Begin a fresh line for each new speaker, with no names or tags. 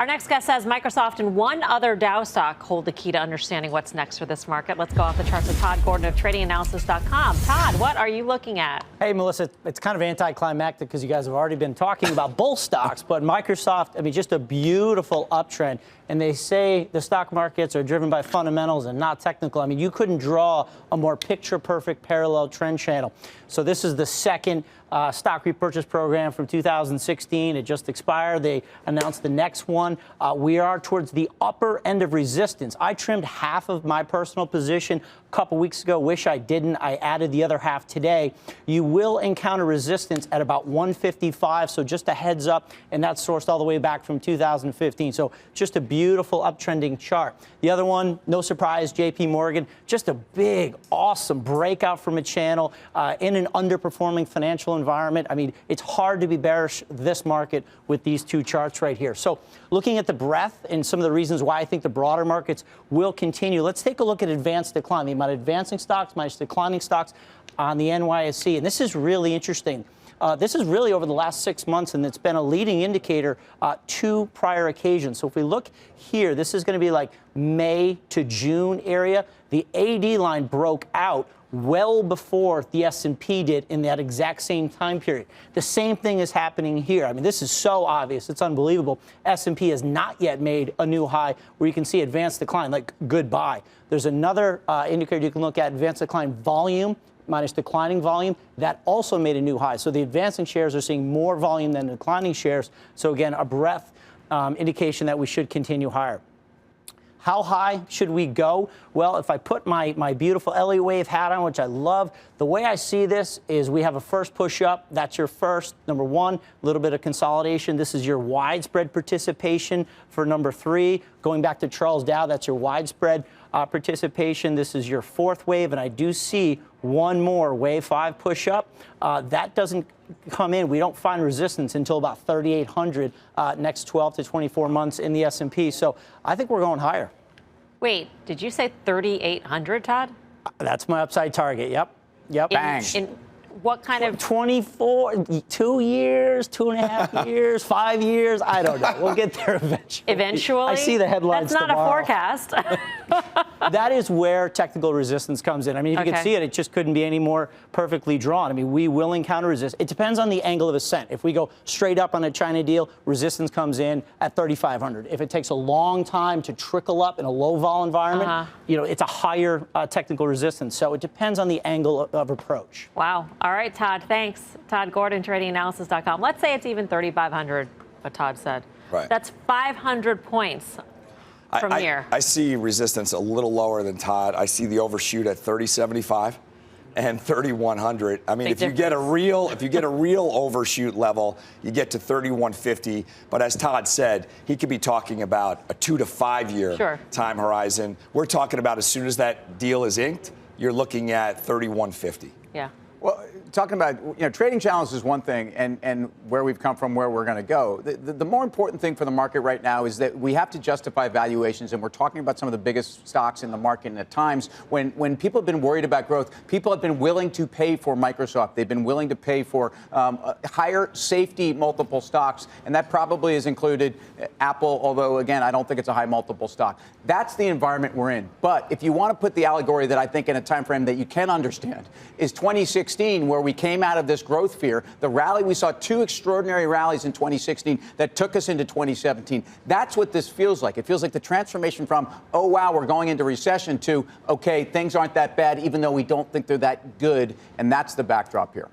Our next guest says Microsoft and one other Dow stock hold the key to understanding what's next for this market. Let's go off the charts with Todd Gordon of tradinganalysis.com. Todd, what are you looking at?
Hey, Melissa, it's kind of anticlimactic because you guys have already been talking about both stocks, but Microsoft, I mean, just a beautiful uptrend. And they say the stock markets are driven by fundamentals and not technical. I mean, you couldn't draw a more picture-perfect parallel trend channel. So this is the second stock repurchase program from 2016. It just expired. They announced the next one. We are towards the upper end of resistance. I trimmed half of my personal position a couple weeks ago. Wish I didn't. I added the other half today. You will encounter resistance at about 155. So just a heads up. And that's sourced all the way back from 2015. So just a beautiful uptrending chart. The other one, no surprise, JP Morgan, just a big, awesome breakout from a channel in an underperforming financial environment. I mean, it's hard to be bearish this market with these two charts right here. So looking at the breadth and some of the reasons why I think the broader markets will continue, let's take a look at advanced decline, the amount of advancing stocks minus declining stocks on the NYSE. And this is really interesting. This is really over the last 6 months, and it's been a leading indicator two prior occasions. So if we look here, this is going to be like May to June area. The AD line broke out well before the S&P did in that exact same time period. The same thing is happening here. I mean, this is so obvious. It's unbelievable. S&P has not yet made a new high where you can see advanced decline, like goodbye. There's another indicator you can look at, advanced decline volume minus declining volume. That also made a new high. So the advancing shares are seeing more volume than declining shares. So again, a breadth indication that we should continue higher. How high should we go? Well, if I put my beautiful Elliott wave hat on, which I love, the way I see this is we have a first push up. That's your first. Number one, a little bit of consolidation. This is your widespread participation for number three. Going back to Charles Dow, that's your widespread participation. This is your fourth wave, and I do see one more wave 5 push up. That doesn't come in. We don't find resistance until about 3,800 next 12 to 24 months in the S&P. So I think we're going higher.
Wait, did you say 3,800, Todd?
That's my upside target. Yep.
Bang. In what kind of
24, 2 years, 2.5 years, 5 years? I don't know. We'll get there eventually.
Eventually?
I see the headlines
That's not
tomorrow.
a forecast.
That is where technical resistance comes in. I mean, if you can see it, it just couldn't be any more perfectly drawn. I mean, we will encounter resistance. It depends on the angle of ascent. If we go straight up on a China deal, resistance comes in at 3,500. If it takes a long time to trickle up in a low vol environment, you know, it's a higher technical resistance. So it depends on the angle of approach.
Wow. All right, Todd, thanks. Todd Gordon, tradinganalysis.com. Let's say it's even 3,500, what Todd said.
Right.
That's 500 points from here.
I see resistance a little lower than Todd. I see the overshoot at 3075 and 3100. I mean, if you get a real overshoot level, you get to 3150. But as Todd said, he could be talking about a 2 to 5 year time horizon. We're talking about as soon as that deal is inked, you're looking at 3150.
Yeah.
Well, talking about, you know, trading challenge is one thing, and where we've come from, where we're going to go. The more important thing for the market right now is that we have to justify valuations, and we're talking about some of the biggest stocks in the market. And at times, when people have been worried about growth, people have been willing to pay for Microsoft. They've been willing to pay for higher safety multiple stocks, and that probably has included Apple, although, again, I don't think it's a high multiple stock. That's the environment we're in. But if you want to put the allegory that I think in a time frame that you can understand is 2016, where we came out of this growth fear, the rally, we saw two extraordinary rallies in 2016 that took us into 2017. That's what this feels like. It feels like the transformation from, oh, wow, we're going into recession to, okay, things aren't that bad, even though we don't think they're that good. And that's the backdrop here.